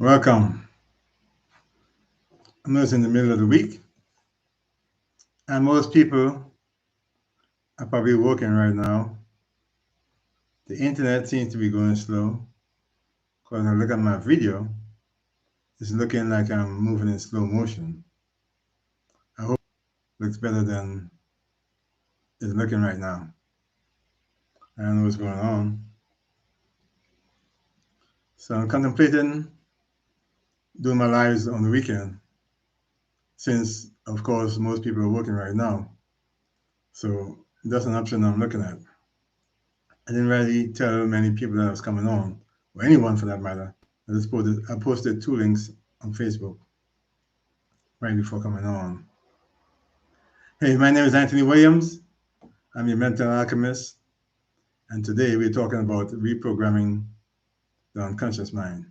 Welcome. I know it's in the middle of the week, and most people are probably working right now. The internet seems to be going slow because I look at my video, it's looking like I'm moving in slow motion. I hope it looks better than it's looking right now. I don't know what's going on. So I'm contemplating doing my lives on the weekend since, of course, most people are working right now. So that's an option I'm looking at. I didn't really tell many people that I was coming on, or anyone for that matter. I posted 2 links on Facebook right before coming on. Hey, my name is Anthony Williams. I'm your mental alchemist, and today we're talking about reprogramming the unconscious mind.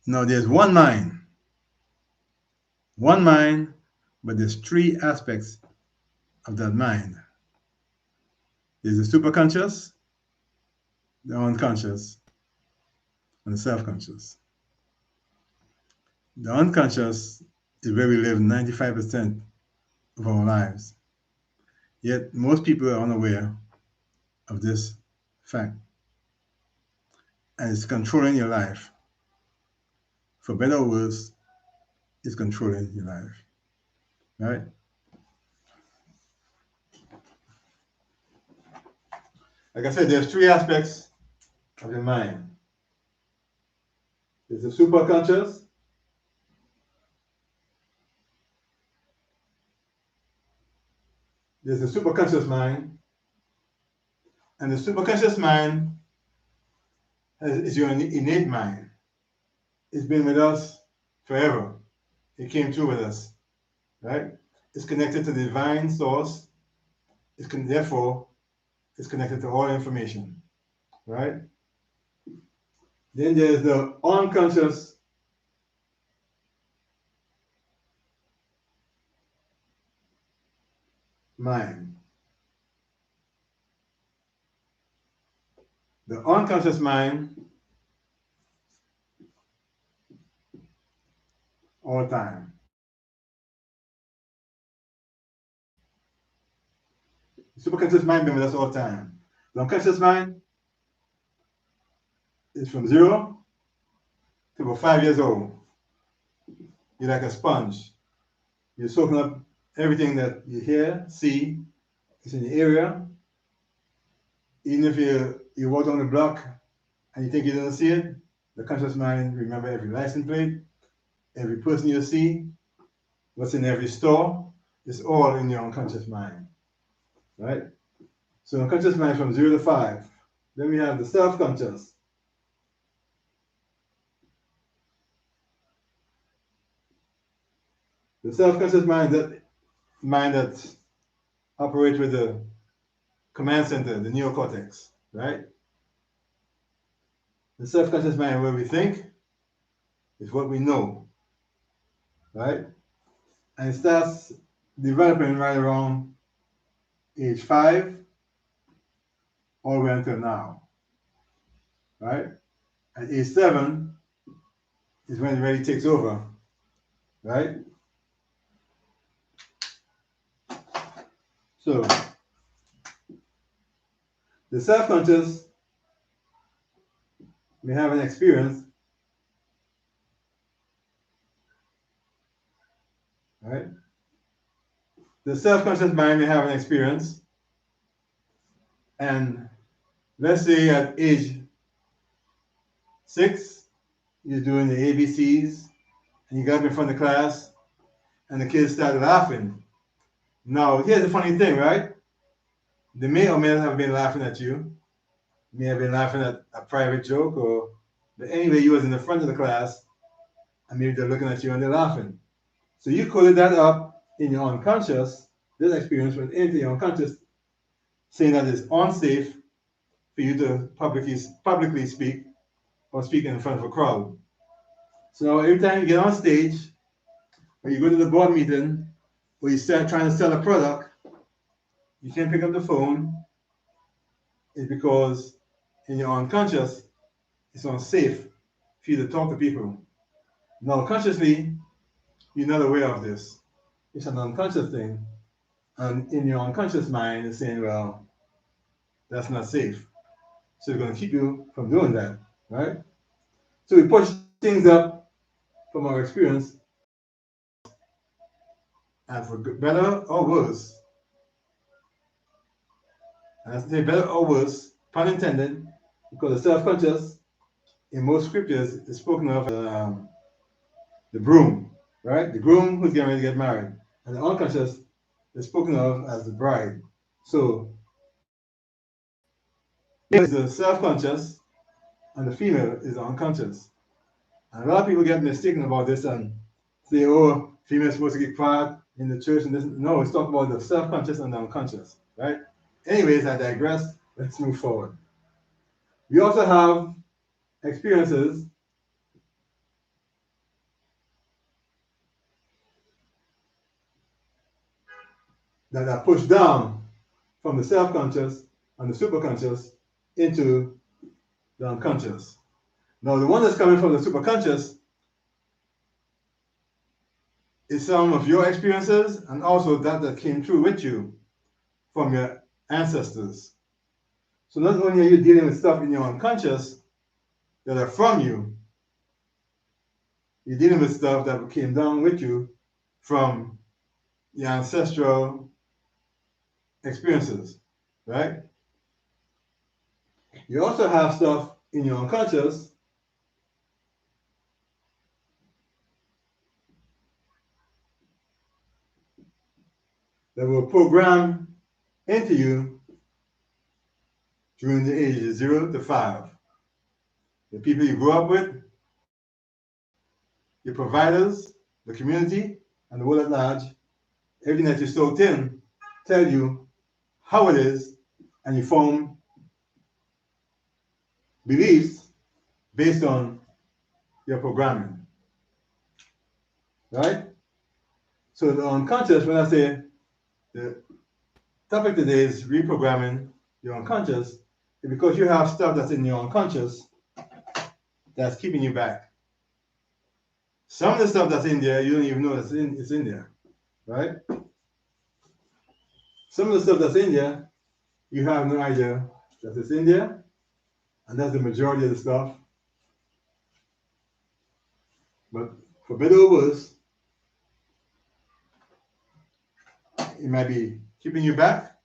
Now, there's one mind, but there's 3 aspects of that mind. There's the superconscious, the unconscious, and the self-conscious. The unconscious is where we live 95% of our lives. Yet most people are unaware of this fact. And it's controlling your life. For better or worse, it's controlling your life. Right? Like I said, there's 3 aspects of your mind. There's the superconscious, there's the superconscious mind, and the superconscious mind is your innate mind. It's been with us forever. It came through with us, right? It's connected to the divine source. Therefore, it's connected to all information, right? Then there's the unconscious mind. The unconscious mind, all the time. The superconscious mind been with us all the time. The unconscious mind is from 0 to about 5 years old. You're like a sponge. You're soaking up everything that you hear, see. It's in the area. Even if you walk down the block and you think you don't see it, the conscious mind remember every license plate, every person you see, what's in every store. It's all in your unconscious mind, right? So unconscious mind from 0 to 5. Then we have the self-conscious. The self-conscious mind that operates with the command center, the neocortex, right? The self-conscious mind, where we think, is what we know, right? And it starts developing right around age 5 all the way until now, right? At age 7 is when it really takes over, right? So the self-conscious may have an experience, right? The self-conscious mind may have an experience, and let's say at age 6, you're doing the ABCs, and you got up in front of the class, and the kids started laughing. Now, here's the funny thing, right? They may or may not have been laughing at you, may have been laughing at a private joke, but anyway, you was in the front of the class, and maybe they're looking at you and they're laughing. So you coded that up in your unconscious. This experience went into your unconscious, saying that it's unsafe for you to publicly speak or speak in front of a crowd. So every time you get on stage, or you go to the board meeting, or you start trying to sell a product, you can't pick up the phone. It's because in your unconscious, it's unsafe for you to talk to people. Now, consciously, you're not aware of this. It's an unconscious thing. And in your unconscious mind, it's saying, well, that's not safe. So it's going to keep you from doing that, right? So we push things up from our experience, and for better or worse, and I say better or worse, pun intended, because the self-conscious in most scriptures is spoken of as the groom, right? The groom who's getting ready to get married. And the unconscious is spoken of as the bride. So is the self-conscious and the female is the unconscious. And a lot of people get mistaken about this and say, oh, female is supposed to get part in the church and this. No, it's talking about the self-conscious and the unconscious, right? Anyways, I digress. Let's move forward. We also have experiences that are pushed down from the self-conscious and the superconscious into the unconscious. Now, the one that's coming from the superconscious is some of your experiences and also that came through with you from your ancestors. So not only are you dealing with stuff in your unconscious that are from you, you're dealing with stuff that came down with you from your ancestral experiences, right? You also have stuff in your unconscious that were programmed into you during the ages 0 to 5. The people you grew up with, your providers, the community, and the world at large, everything that you soaked in tell you how it is, and you form beliefs based on your programming, right? So the unconscious, when I say the topic today is reprogramming your unconscious, is because you have stuff that's in your unconscious that's keeping you back. Some of the stuff that's in there, you don't even know it's in there, right? Some of the stuff that's in there, you have no idea that it's in there, and that's the majority of the stuff. But for better or worse, it might be keeping you back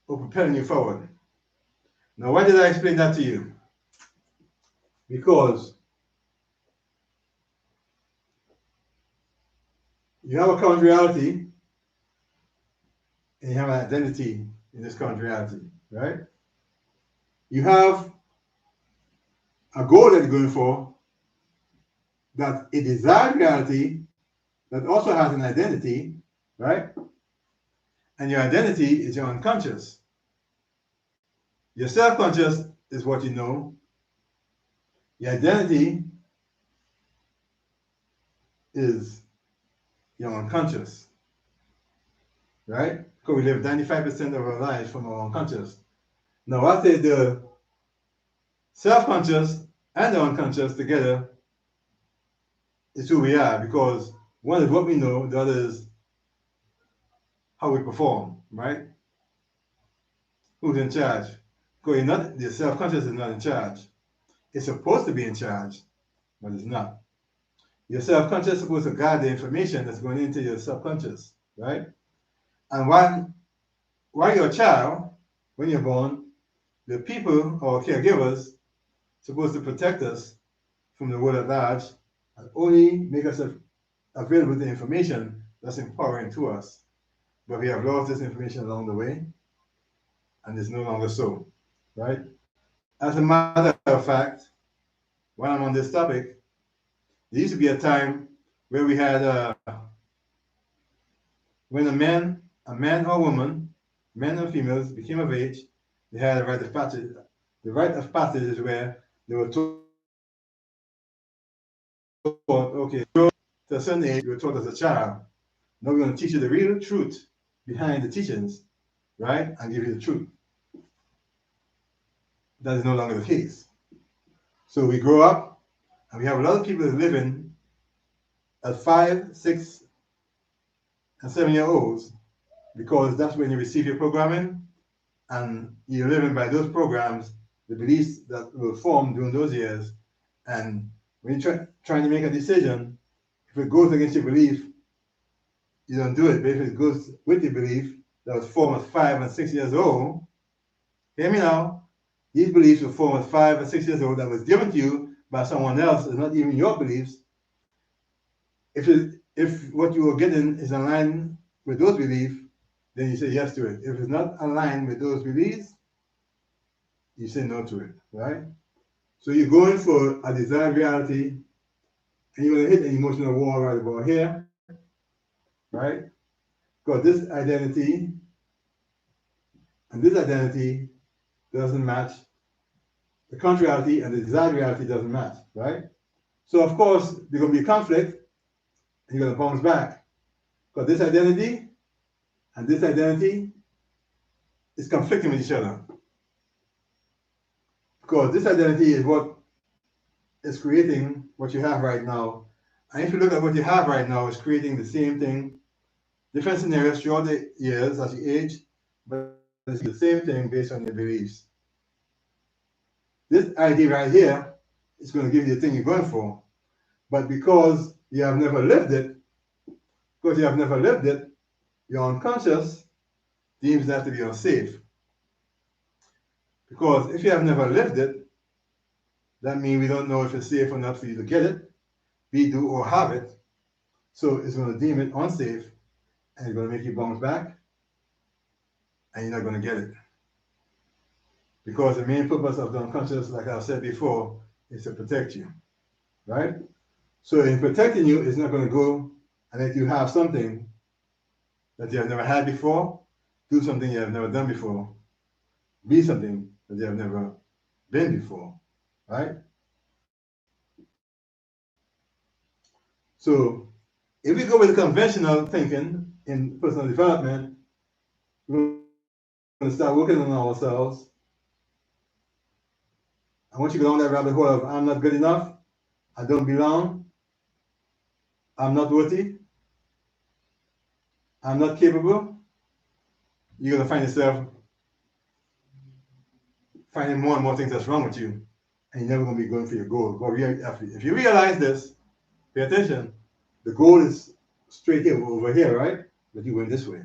or propelling you forward. Now, why did I explain that to you? Because you have a current reality and you have an identity in this current reality, right? You have a goal that you're going for, that's a desired reality that also has an identity, right? And your identity is your unconscious. Your self-conscious is what you know. Your identity is your unconscious, right? Because we live 95% of our lives from our unconscious. Now, I say the self-conscious and the unconscious together is who we are, because one is what we know, the other is how we perform, right? Who's in charge? Because the self-conscious is not in charge. It's supposed to be in charge, but it's not. Your self-conscious is supposed to guide the information that's going into your subconscious, right? And while you're a child, when you're born, the people or caregivers supposed to protect us from the world at large and only make us available to information that's empowering to us. But we have lost this information along the way, and it's no longer so, right? As a matter of fact, when I'm on this topic, there used to be a time where we had when a man or woman, men and females, became of age, they had a rite of passage. The rite of passage is where they were taught, okay, to a certain age, you were taught as a child. Now we're going to teach you the real truth behind the teachings, right? And give you the truth. That is no longer the case. So we grow up And we have a lot of people living at 5, 6, and 7-year-olds because that's when you receive your programming and you're living by those programs, the beliefs that will form during those years. And when you're trying to make a decision, if it goes against your belief, you don't do it. But if it goes with your belief that was formed at 5 and 6 years old, hear me now, these beliefs were formed at 5 and 6 years old that was given to you by someone else, it's not even your beliefs. If what you are getting is aligned with those beliefs, then you say yes to it. If it's not aligned with those beliefs, you say no to it, right? So you're going for a desired reality, and you're going to hit an emotional wall right about here, right? Because this identity and this identity doesn't match. The contrariality and the desired reality doesn't match, right? So of course, there's going to be conflict, and you're going to bounce back. Because this identity and this identity is conflicting with each other. Because this identity is what is creating what you have right now. And if you look at what you have right now, it's creating the same thing, different scenarios throughout the years as you age, but it's the same thing based on your beliefs. This ID right here is going to give you the thing you're going for. But because you have never lived it, your unconscious deems that to be unsafe. Because if you have never lived it, that means we don't know if it's safe or not for you to get it, be, do, or have it. So it's going to deem it unsafe, and it's going to make you bounce back, and you're not going to get it. Because the main purpose of the unconscious, like I said before, is to protect you, right? So in protecting you, it's not going to go and let you have something that you have never had before, do something you have never done before, be something that you have never been before, right? So if we go with the conventional thinking in personal development, we're going to start working on ourselves. And once you go down that rabbit hole of I'm not good enough, I don't belong, I'm not worthy, I'm not capable, you're going to find yourself finding more and more things that's wrong with you, and you're never going to be going for your goal. If you realize this, pay attention. The goal is straight here, over here, right? But you went this way.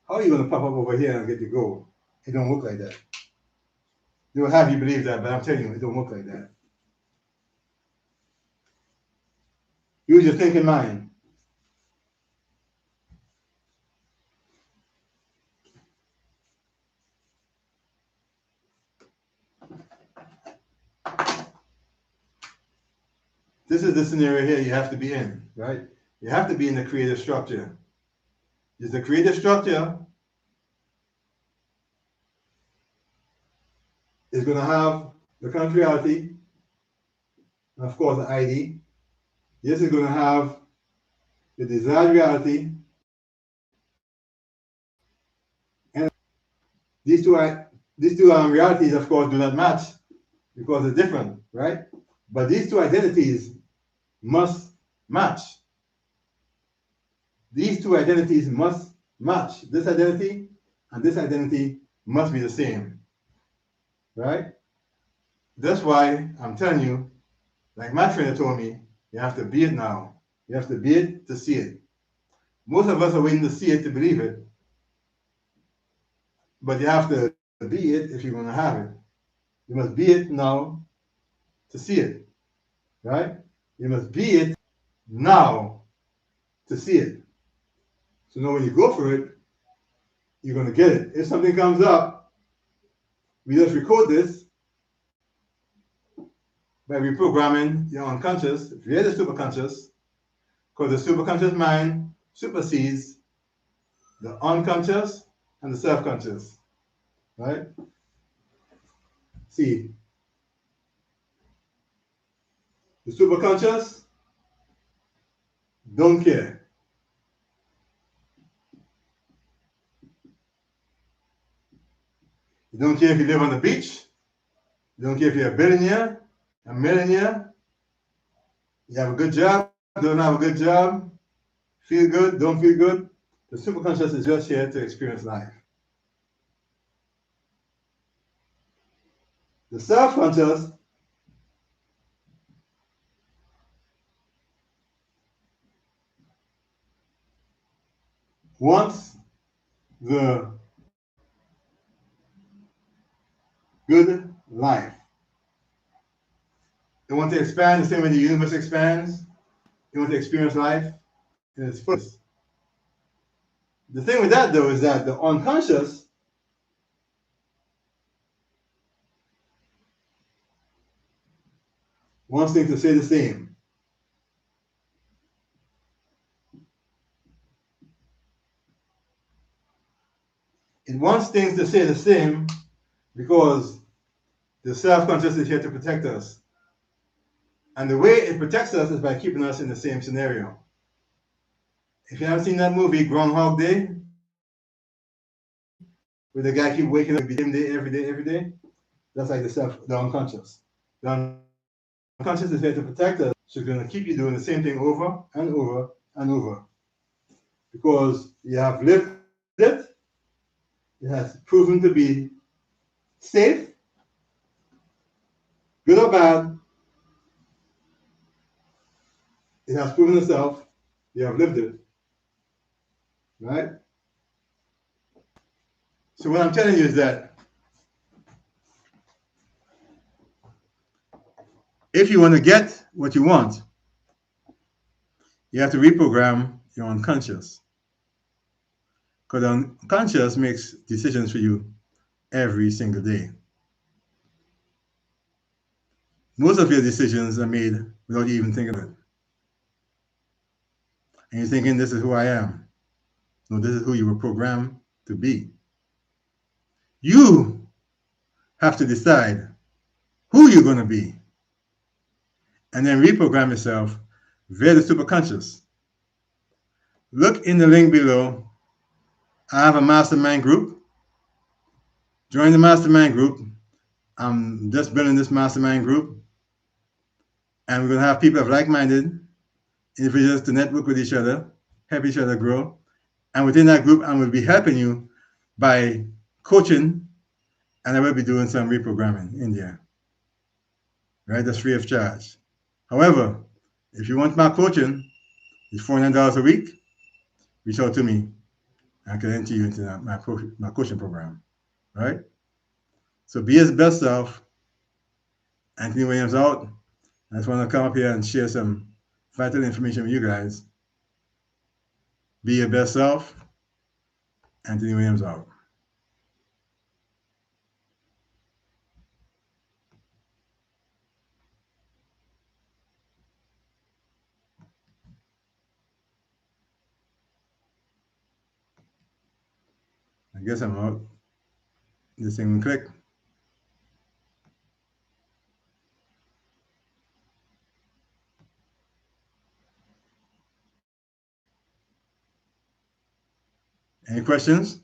How are you going to pop up over here and get your goal? It don't work like that. You will have you believe that, but I'm telling you, it don't work like that. Use your thinking mind. This is the scenario here you have to be in, right? You have to be in the creative structure. Is the creative structure is going to have the current reality, and of course the ID. Yes, it's going to have the desired reality, and these two realities, of course, do not match because they're different, right? But these two identities must match. These two identities must match. This identity and this identity must be the same, right? That's why I'm telling you, like my trainer told me, you have to be it now. You have to be it to see it. Most of us are waiting to see it to believe it, but you have to be it if you're going to have it. You must be it now to see it, right? You must be it now to see it. So now when you go for it, you're going to get it. If something comes up, we just record this by reprogramming your unconscious, via the superconscious, because the superconscious mind supersedes the unconscious and the self-conscious, right? See, the superconscious don't care. You don't care if you live on the beach. You don't care if you're a billionaire, a millionaire, You have a good job, don't have a good job, feel good, don't feel good. The superconscious is just here to experience life. The self-conscious wants the good life. They want to expand the same way the universe expands. They want to experience life in its fullest. The thing with that, though, is that the unconscious wants things to stay the same. It wants things to stay the same because the self-conscious is here to protect us. And the way it protects us is by keeping us in the same scenario. If you haven't seen that movie, Groundhog Day, where the guy keep waking up the same day, every day, that's like the unconscious. The unconscious is here to protect us, so it's going to keep you doing the same thing over and over and over. Because you have lived it, it has proven to be safe, good or bad, it has proven itself, you have lived it, right? So what I'm telling you is that if you want to get what you want, you have to reprogram your unconscious. Because the unconscious makes decisions for you every single day. Most of your decisions are made without you even thinking of it. And you're thinking, this is who I am. No, this is who you were programmed to be. You have to decide who you're going to be and then reprogram yourself via the superconscious. Look in the link below. I have a mastermind group. Join the mastermind group. I'm just building this mastermind group. And we're going to have people of like-minded individuals to network with each other, help each other grow. And within that group, I will be helping you by coaching, and I will be doing some reprogramming in there. Right? That's free of charge. However, if you want my coaching, it's $49 a week. Reach out to me. I can enter you into my coaching program. Right? So be his best self. Anthony Williams out. I just want to come up here and share some vital information with you guys. Be your best self. Anthony Williams out. I guess I'm out. This thing will click. Any questions?